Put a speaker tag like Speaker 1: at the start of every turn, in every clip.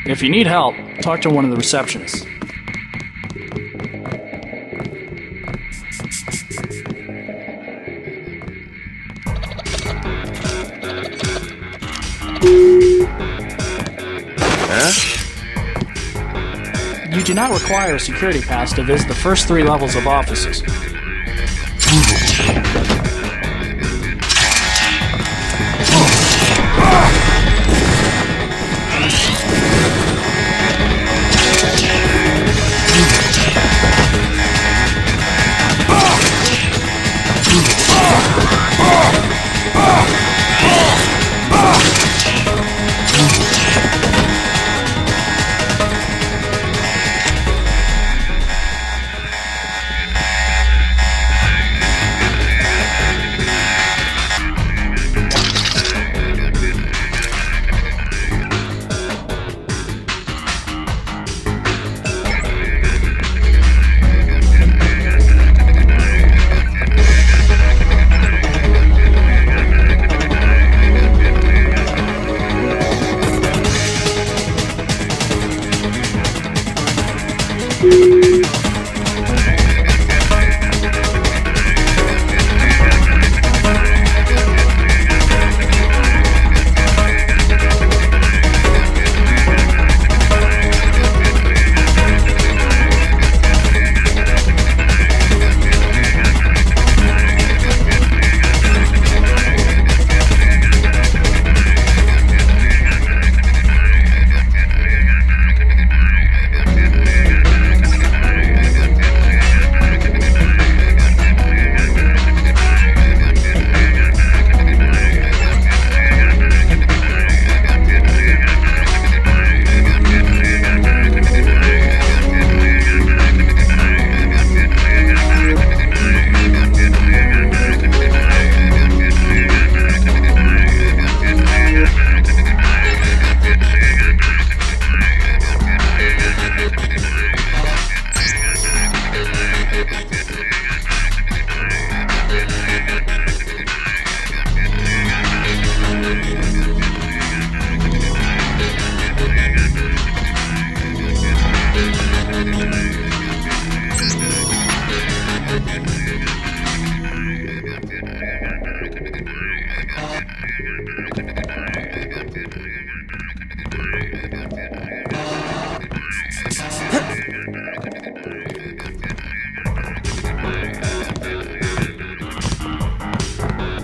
Speaker 1: If you need help, talk to one of the receptionists. You do not require a security pass to visit the first 3 levels of offices.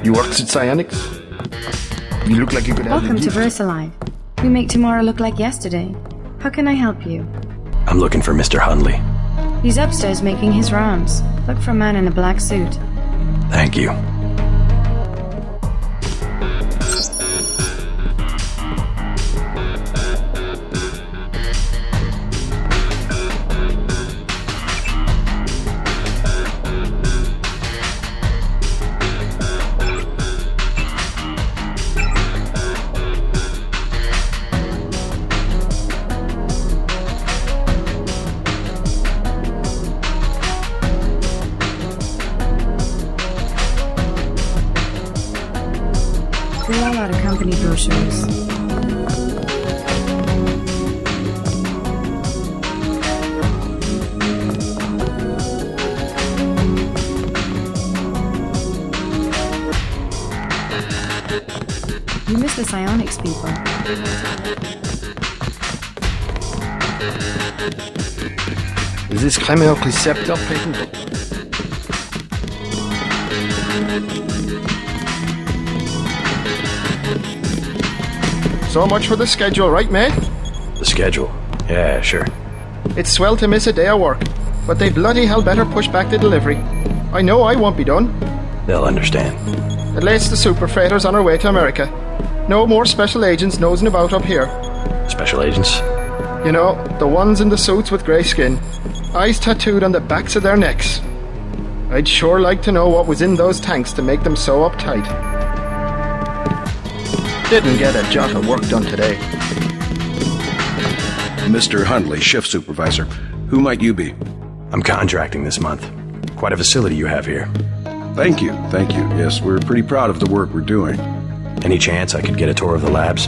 Speaker 2: You works at Psionics? You look like you could have
Speaker 3: Welcome
Speaker 2: the
Speaker 3: to
Speaker 2: gift.
Speaker 3: Versalife. We make tomorrow look like yesterday. How can I help you?
Speaker 4: I'm looking for Mr. Hundley.
Speaker 3: He's upstairs making his rounds. Look for a man in a black suit.
Speaker 4: Thank you.
Speaker 3: We all out of company brochures. You miss the psionics people.
Speaker 2: Is this Kremmer Receptor patent? So much for the schedule, right, mate?
Speaker 4: The schedule? Yeah, sure.
Speaker 2: It's swell to miss a day of work, but they bloody hell better push back the delivery. I know I won't be done.
Speaker 4: They'll understand.
Speaker 2: It lays the super freighters on our way to America. No more special agents nosing about up here.
Speaker 4: Special agents?
Speaker 2: You know, the ones in the suits with grey skin. Eyes tattooed on the backs of their necks. I'd sure like to know what was in those tanks to make them so uptight. Didn't get a jot of work done today.
Speaker 5: Mr. Hundley, shift supervisor. Who might you be?
Speaker 4: I'm contracting this month. Quite a facility you have here.
Speaker 5: Thank you, thank you. Yes, we're pretty proud of the work we're doing.
Speaker 4: Any chance I could get a tour of the labs?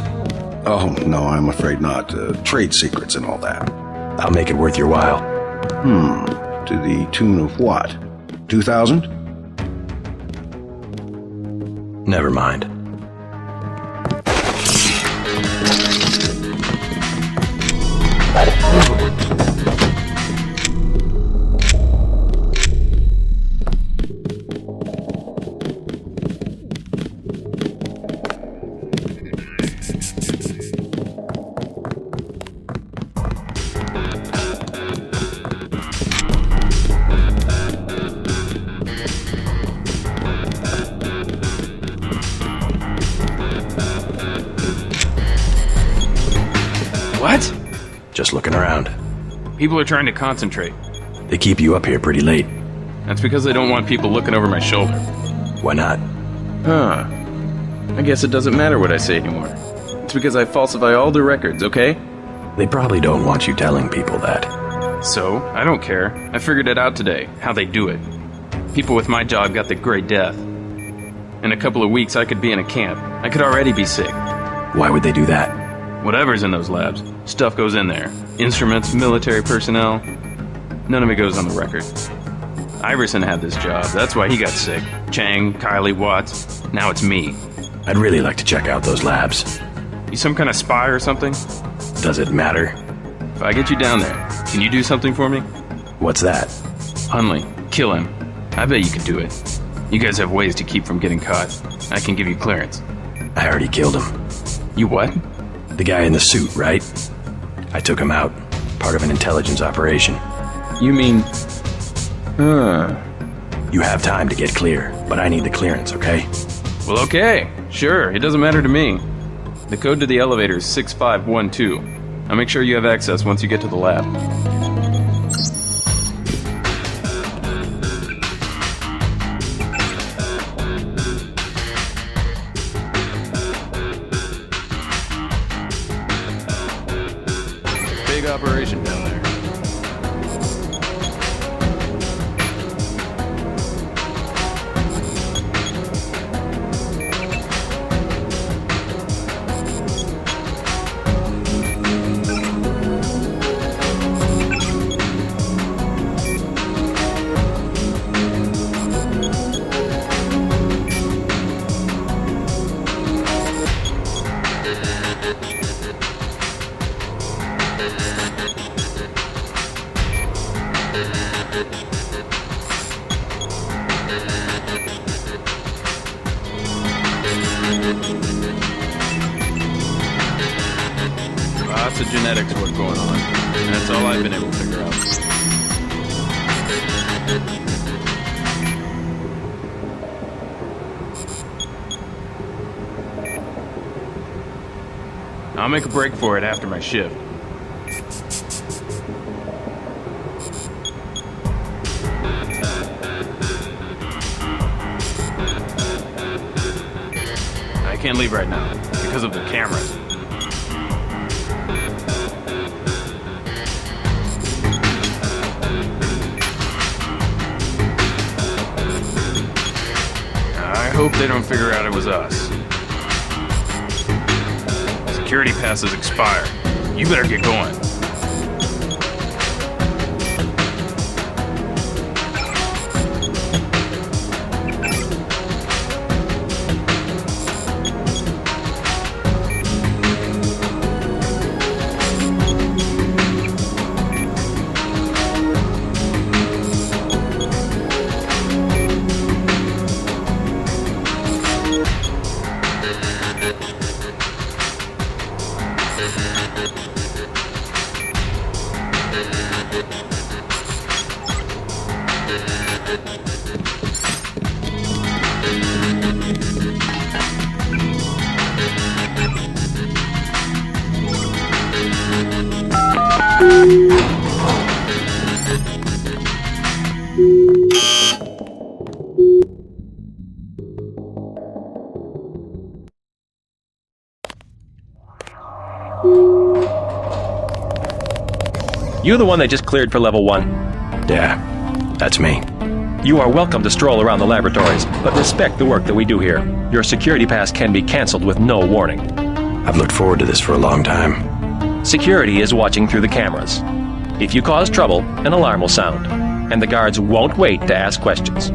Speaker 5: Oh, no, I'm afraid not. Trade secrets and all that.
Speaker 4: I'll make it worth your while.
Speaker 5: To the tune of what? 2,000?
Speaker 4: Never mind.
Speaker 6: What?
Speaker 4: Just looking around.
Speaker 6: People are trying to concentrate.
Speaker 4: They keep you up here pretty late.
Speaker 6: That's because they don't want people looking over my shoulder.
Speaker 4: Why not?
Speaker 6: Huh. I guess it doesn't matter what I say anymore. It's because I falsify all the records, okay?
Speaker 4: They probably don't want you telling people that.
Speaker 6: So, I don't care. I figured it out today, how they do it. People with my job got the Great Death. In a couple of weeks, I could be in a camp. I could already be sick.
Speaker 4: Why would they do that?
Speaker 6: Whatever's in those labs, stuff goes in there. Instruments, military personnel. None of it goes on the record. Iverson had this job, that's why he got sick. Chang, Kylie, Watts. Now it's me.
Speaker 4: I'd really like to check out those labs.
Speaker 6: You some kind of spy or something?
Speaker 4: Does it matter?
Speaker 6: If I get you down there, can you do something for me?
Speaker 4: What's that?
Speaker 6: Hunley, kill him. I bet you could do it. You guys have ways to keep from getting caught. I can give you clearance.
Speaker 4: I already killed him.
Speaker 6: You what?
Speaker 4: The guy in the suit, right? I took him out. Part of an intelligence operation.
Speaker 6: You mean...
Speaker 4: You have time to get clear, but I need the clearance, okay?
Speaker 6: Well, okay. Sure, it doesn't matter to me. The code to the elevator is 6512. I'll make sure you have access once you get to the lab. Big operation down there. Lots of genetics work going on. And that's all I've been able to figure out. I'll make a break for it after my shift. I can't leave right now because of the cameras. I hope they don't figure out it was us. Security passes expire. You better get going.
Speaker 7: You the one they just cleared for level 1?
Speaker 4: Yeah, that's me.
Speaker 7: You are welcome to stroll around the laboratories, but respect the work that we do here. Your security pass can be cancelled with no warning.
Speaker 4: I've looked forward to this for a long time.
Speaker 7: Security is watching through the cameras. If you cause trouble, an alarm will sound, and the guards won't wait to ask questions.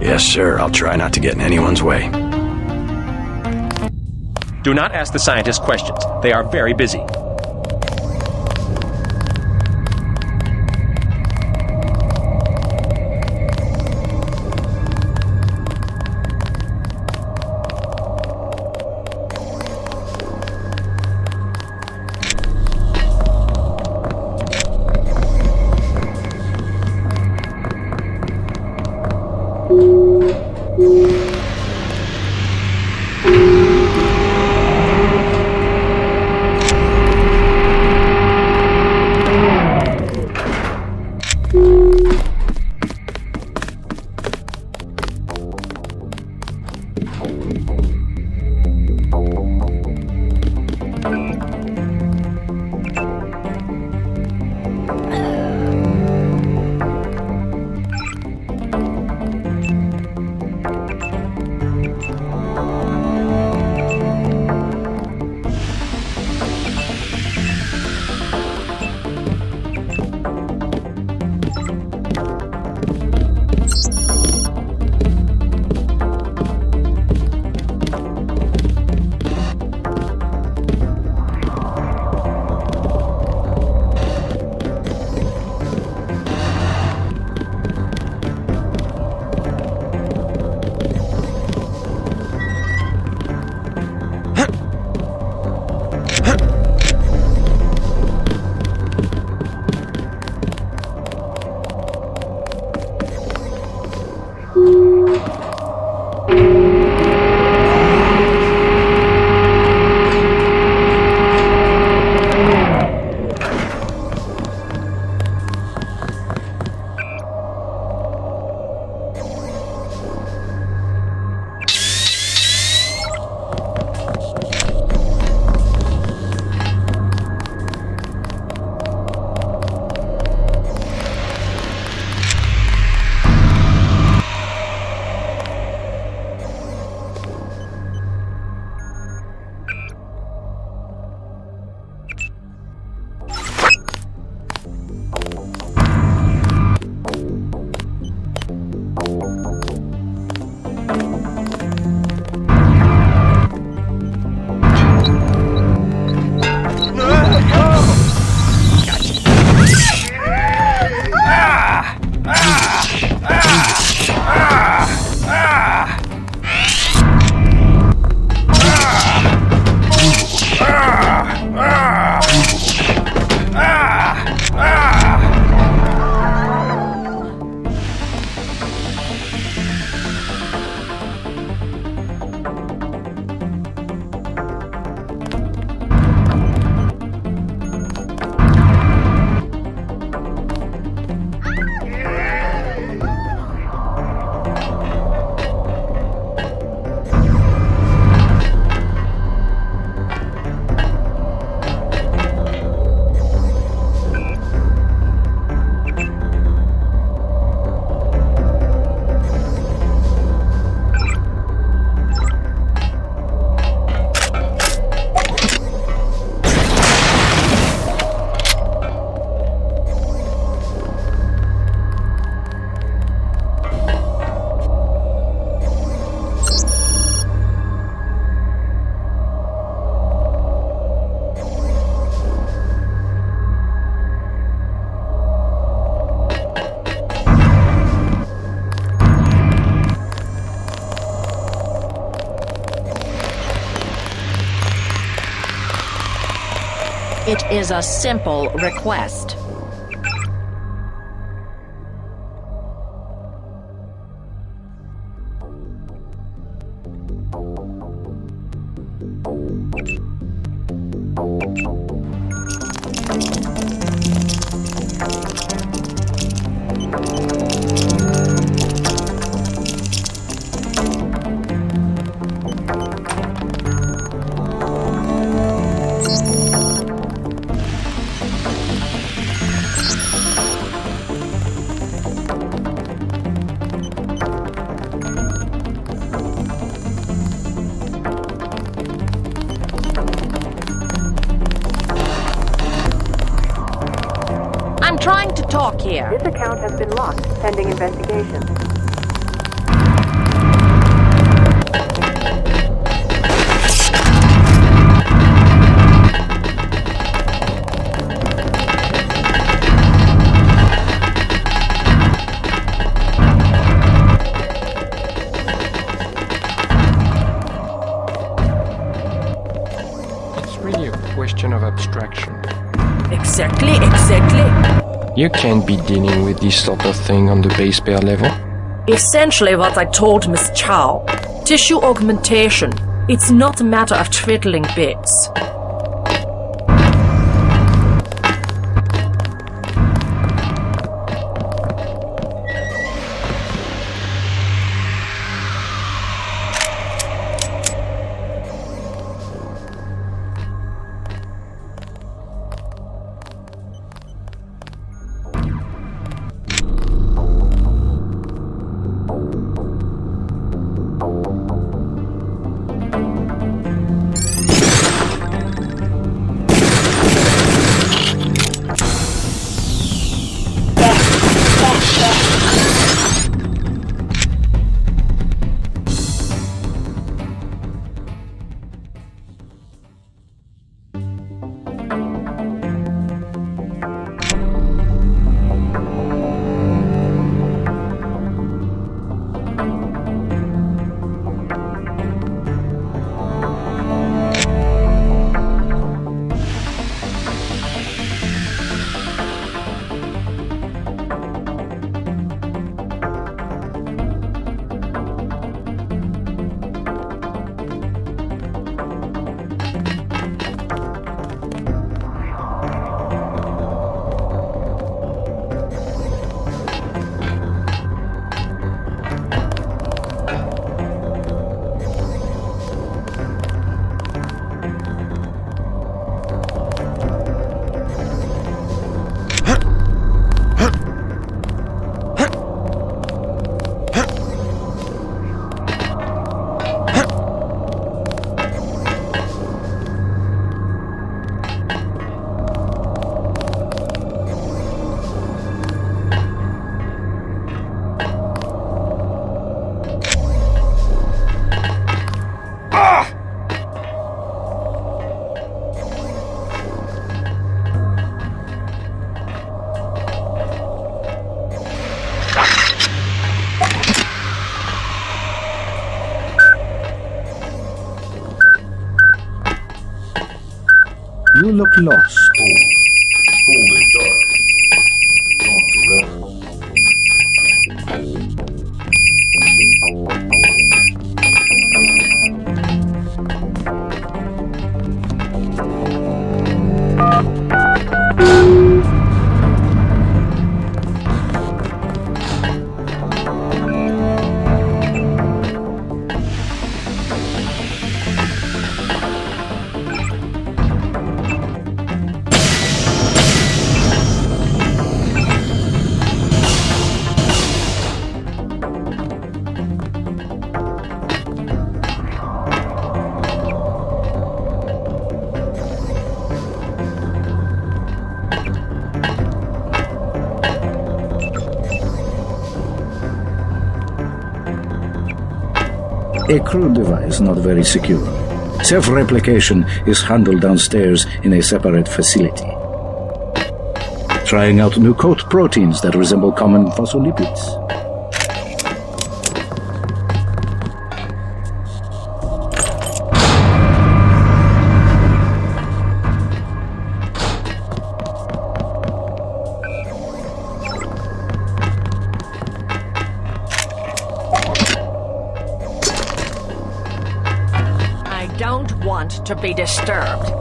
Speaker 4: Yes, sir. I'll try not to get in anyone's way.
Speaker 7: Do not ask the scientists questions. They are very busy.
Speaker 8: It is a simple request. talk here.
Speaker 9: This account has been locked, pending investigation.
Speaker 10: It's really a question of abstraction.
Speaker 8: Exactly.
Speaker 10: You can't be dealing with this sort of thing on the base pair level.
Speaker 8: Essentially what I told Miss Chow. Tissue augmentation. It's not a matter of twiddling bits.
Speaker 11: You look lost.
Speaker 12: Cold and dark. Gone forever.
Speaker 11: A crude device, not very secure. Self-replication is handled downstairs in a separate facility. Trying out new coat proteins that resemble common phospholipids.
Speaker 8: To be disturbed.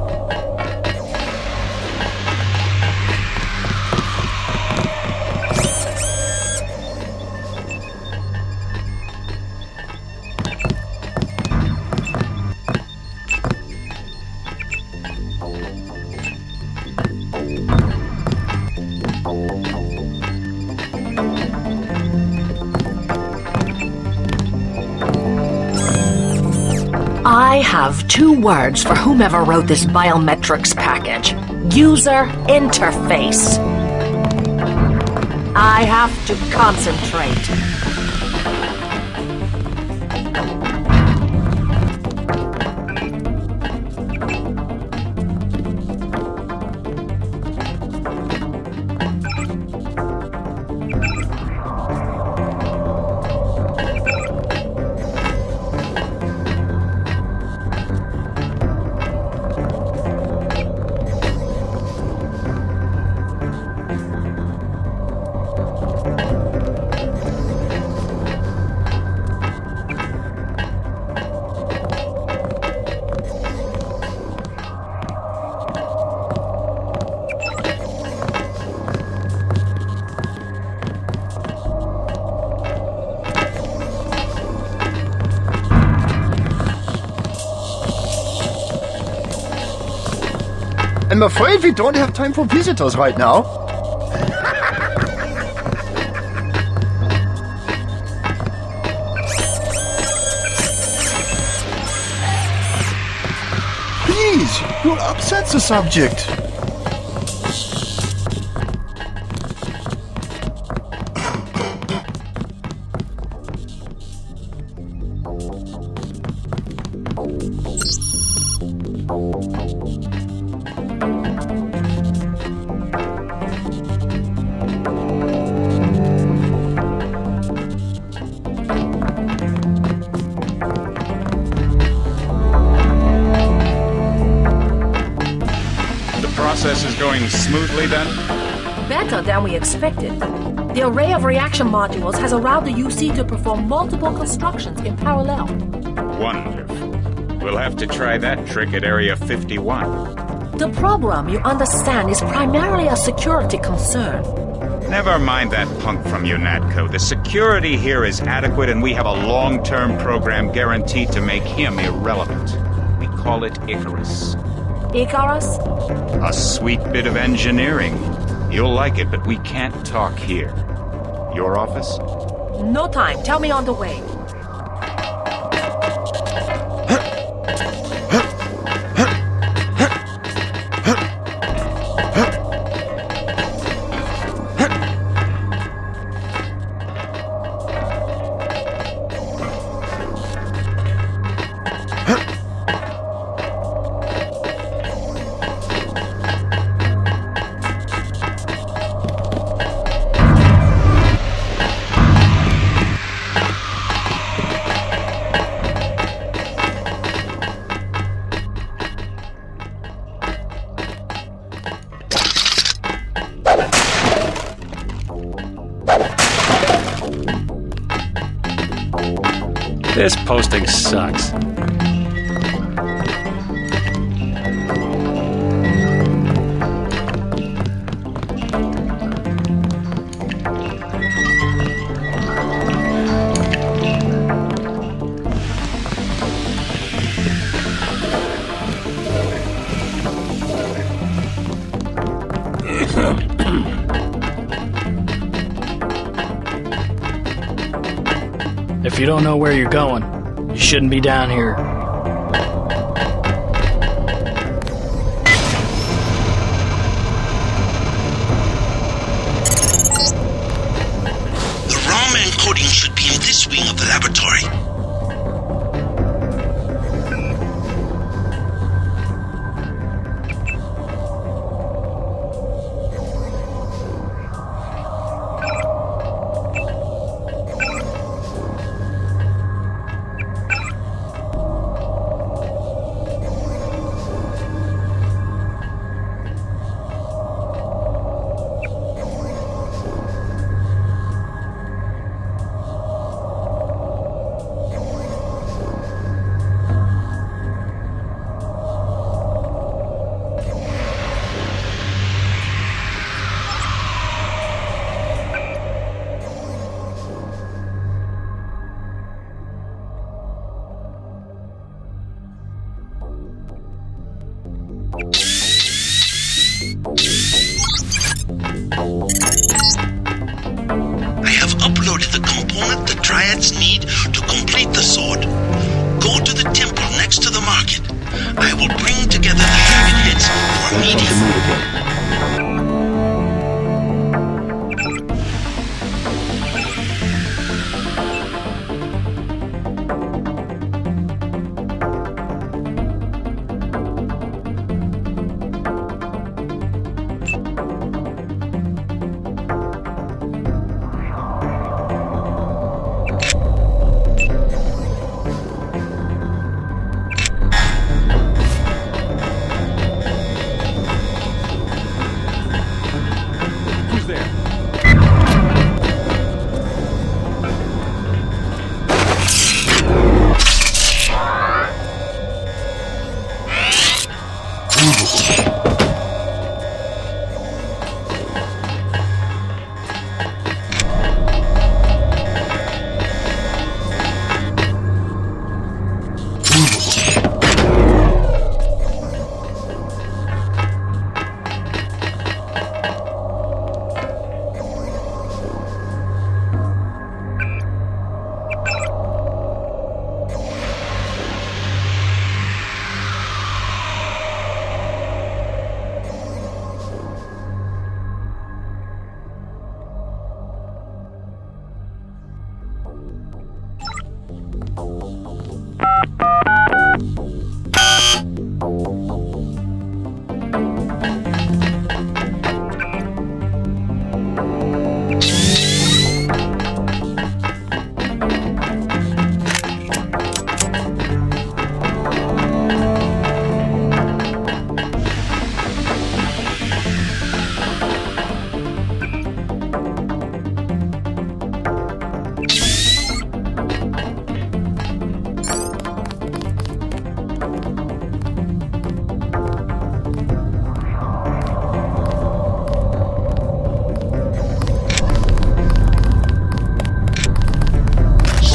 Speaker 8: I have 2 words for whomever wrote this biometrics package. User interface. I have to concentrate.
Speaker 2: I'm afraid we don't have time for visitors right now. Please, you'll upset the subject.
Speaker 13: Process is going smoothly then?
Speaker 8: Better than we expected. The array of reaction modules has allowed the UC to perform multiple constructions in parallel.
Speaker 13: Wonderful. We'll have to try that trick at Area 51.
Speaker 8: The program, you understand, is primarily a security concern.
Speaker 13: Never mind that punk from UNATCO. The security here is adequate, and we have a long-term program guaranteed to make him irrelevant. We call it Icarus.
Speaker 8: Icarus?
Speaker 13: A sweet bit of engineering. You'll like it, but we can't talk here. Your office?
Speaker 8: No time. Tell me on the way.
Speaker 7: This posting sucks.
Speaker 1: If you don't know where you're going, you shouldn't be down here.
Speaker 14: The ROM encoding should be in this wing of the laboratory. I have uploaded the component the Triads need to complete the sword. Go to the temple next to the market. I will bring together the dragon heads for a meeting.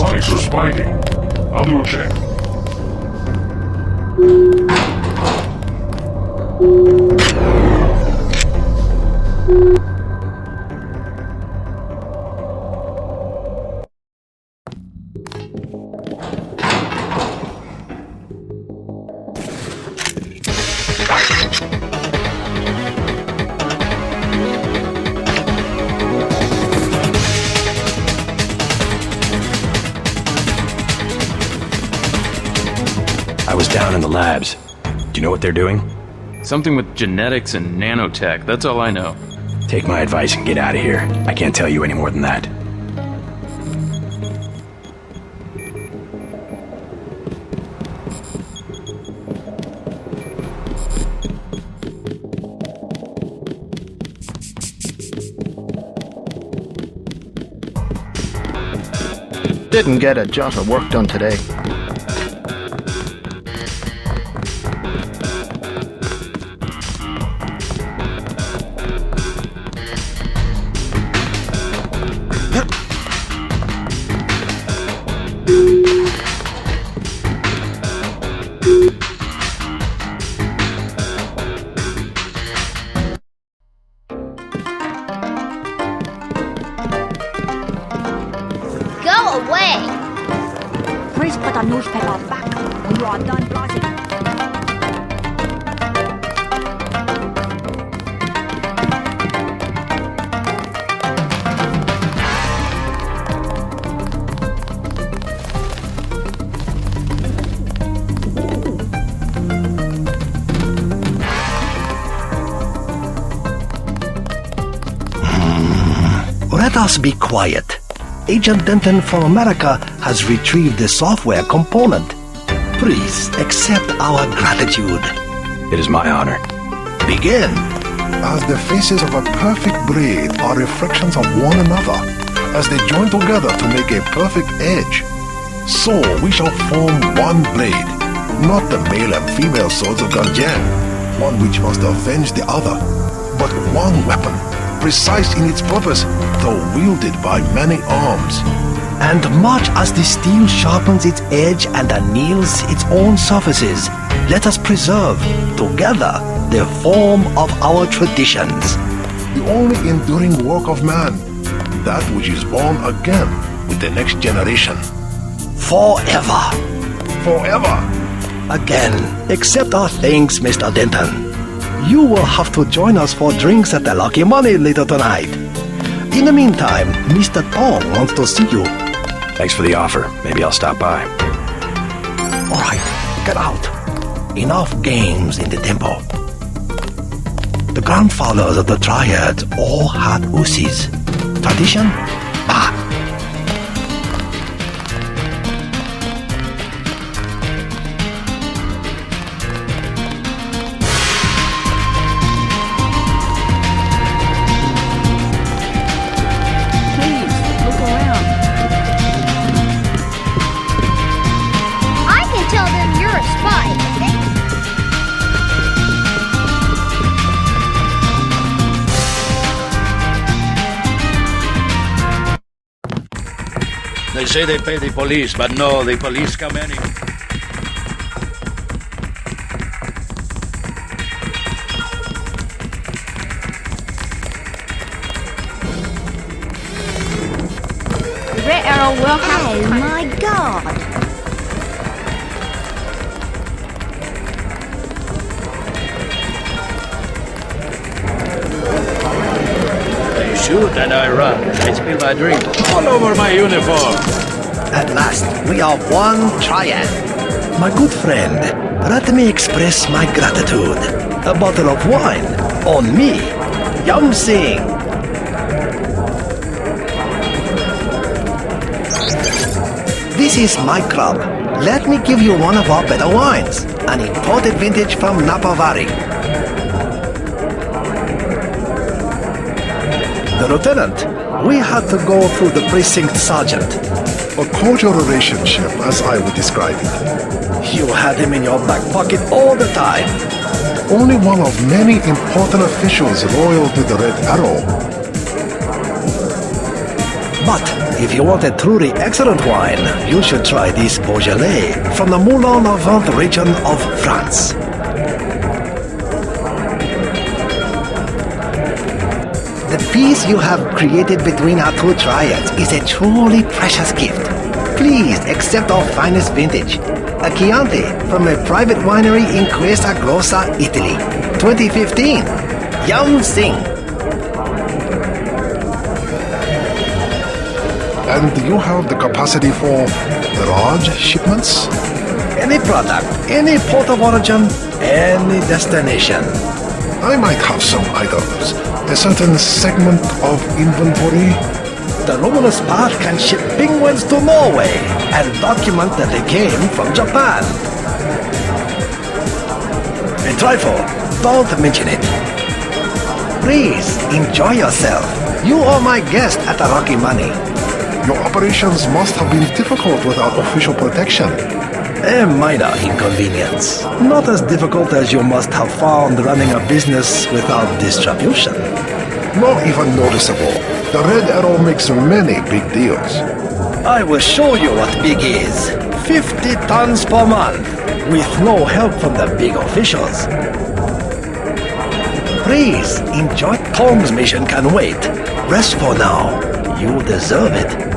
Speaker 12: Sonics are spiking. I'll do a check.
Speaker 4: I was down in the labs. Do you know what they're doing?
Speaker 6: Something with genetics and nanotech, that's all I know.
Speaker 4: Take my advice and get out of here. I can't tell you any more than that.
Speaker 2: Didn't get a jot of work done today.
Speaker 15: Go away!
Speaker 16: Please put the newspaper back when you are done browsing.
Speaker 14: Let us be quiet. Agent Denton from America has retrieved the software component. Please accept our gratitude.
Speaker 4: It is my honor.
Speaker 14: Begin.
Speaker 12: As the faces of a perfect blade are reflections of one another, as they join together to make a perfect edge, so we shall form one blade, not the male and female swords of Ganjian, one which must avenge the other, but one weapon, precise in its purpose, though wielded by many arms.
Speaker 14: And much as the steel sharpens its edge and anneals its own surfaces, let us preserve, together, the form of our traditions.
Speaker 12: The only enduring work of man, that which is born again with the next generation.
Speaker 14: Forever.
Speaker 12: Forever.
Speaker 14: Again, accept our thanks, Mr. Denton. You will have to join us for drinks at the Lucky Money later tonight. In the meantime, Mr. Tong wants to see you.
Speaker 4: Thanks for the offer. Maybe I'll stop by.
Speaker 14: All right, get out. Enough games in the temple. The grandfathers of the Triads all had Usis. Tradition? Bah!
Speaker 17: say they pay the police, but no, the police come anyway.
Speaker 16: The Red Arrow will have... Oh my god!
Speaker 17: They shoot and I run. I spill my drink all over my uniform.
Speaker 14: At last, we are one triad. My good friend, let me express my gratitude. A bottle of wine on me. Yum Sing. This is my club. Let me give you one of our better wines. An imported vintage from Napa Valley. The lieutenant, we had to go through the precinct sergeant.
Speaker 12: A cordial relationship, as I would describe it.
Speaker 14: You had him in your back pocket all the time.
Speaker 12: Only one of many important officials loyal to the Red Arrow.
Speaker 14: But if you want a truly excellent wine, you should try this Beaujolais from the Moulin-à-Vent region of France. The peace you have created between our two triads is a truly precious gift. Please accept our finest vintage, a Chianti from a private winery in Questa Grossa, Italy, 2015. Yum Sing.
Speaker 12: And do you have the capacity for large shipments?
Speaker 14: Any product, any port of origin, any destination.
Speaker 12: I might have some items. A certain segment of inventory.
Speaker 14: The luminous path can ship penguins to Norway and document that they came from Japan. A trifle, don't mention it. Please, enjoy yourself. You are my guest at the Rocky Money.
Speaker 12: Your operations must have been difficult without official protection.
Speaker 14: A minor inconvenience. Not as difficult as you must have found running a business without distribution.
Speaker 12: Not even noticeable. The Red Arrow makes many big deals.
Speaker 14: I will show you what big is. 50 tons per month, with no help from the big officials. Please, enjoy. Tom's mission can wait. Rest for now. You deserve it.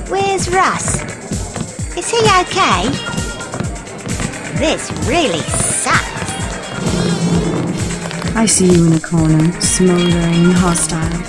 Speaker 16: Where's Russ? Is he okay? This really sucks.
Speaker 3: I see you in a corner, smoldering, hostile.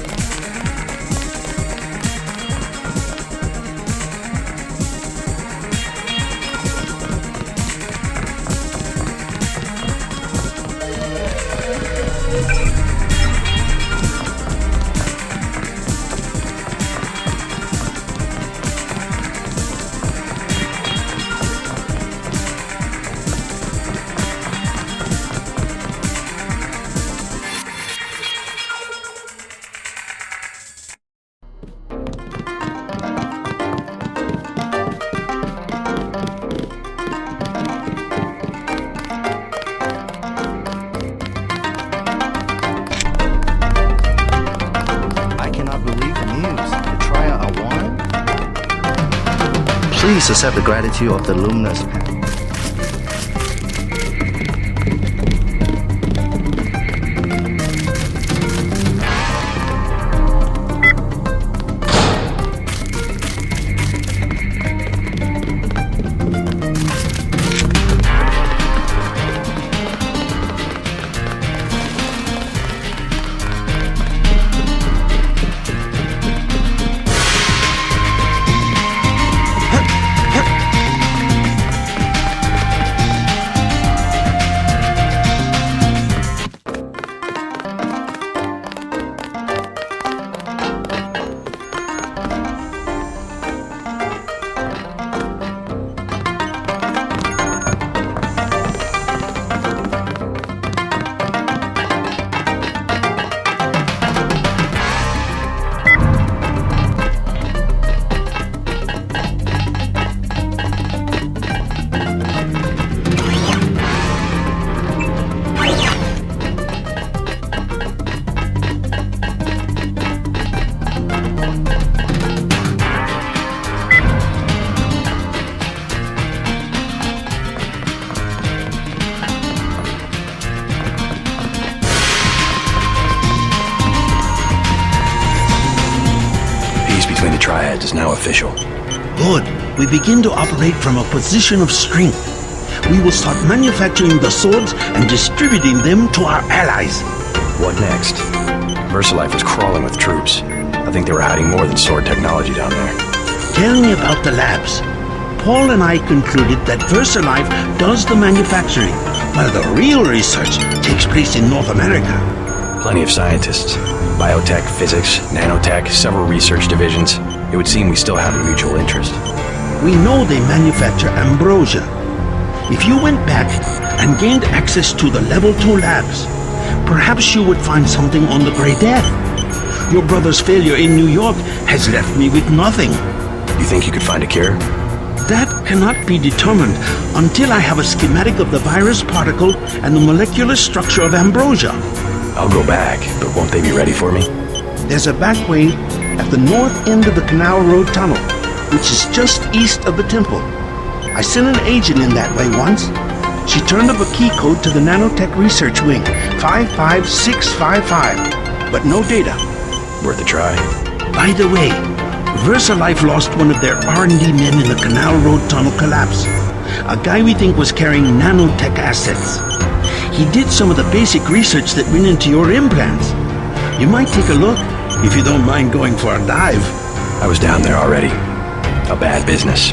Speaker 18: Please accept the gratitude of the luminous path.
Speaker 4: now official.
Speaker 14: Good. We begin to operate from a position of strength. We will start manufacturing the swords and distributing them to our allies.
Speaker 4: What next? Versalife was crawling with troops. I think they were hiding more than sword technology down there.
Speaker 14: Tell me about the labs. Paul and I concluded that Versalife does the manufacturing, while the real research takes place in North America.
Speaker 4: Plenty of scientists. Biotech, physics, nanotech, several research divisions. It would seem we still have a mutual interest.
Speaker 14: We know they manufacture ambrosia. If you went back and gained access to the Level 2 labs, perhaps you would find something on the Grey Death. Your brother's failure in New York has left me with nothing.
Speaker 4: You think you could find a cure?
Speaker 14: That cannot be determined until I have a schematic of the virus particle and the molecular structure of ambrosia.
Speaker 4: I'll go back, but won't they be ready for me?
Speaker 14: There's a back way at the north end of the Canal Road Tunnel, which is just east of the temple. I sent an agent in that way once. She turned up a key code to the Nanotech Research Wing, 55655, but no data.
Speaker 4: Worth a try.
Speaker 14: By the way, Versalife lost one of their R&D men in the Canal Road Tunnel collapse. A guy we think was carrying nanotech assets. He did some of the basic research that went into your implants. You might take a look, if you don't mind going for a dive.
Speaker 4: I was down there already. A bad business.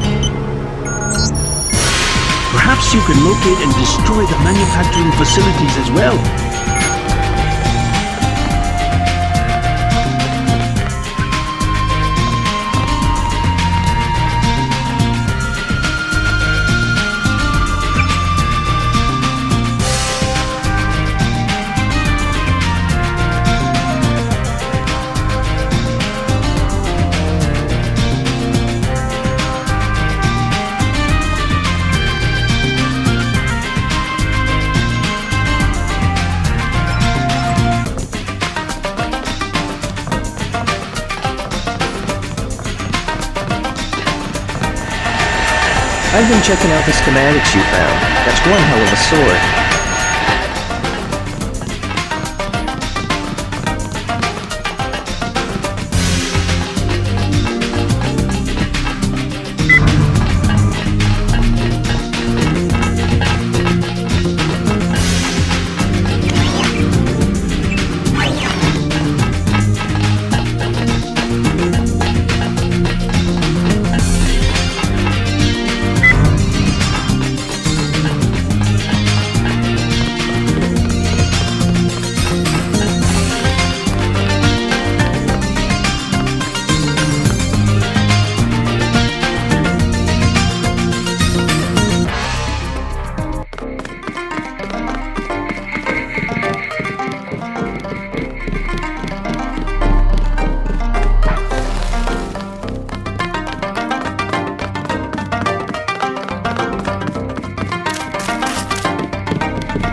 Speaker 14: Perhaps you can locate and destroy the manufacturing facilities as well.
Speaker 19: I've been checking out the schematics you found. That's one hell of a sword.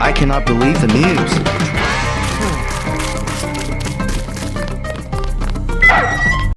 Speaker 18: I cannot believe the news.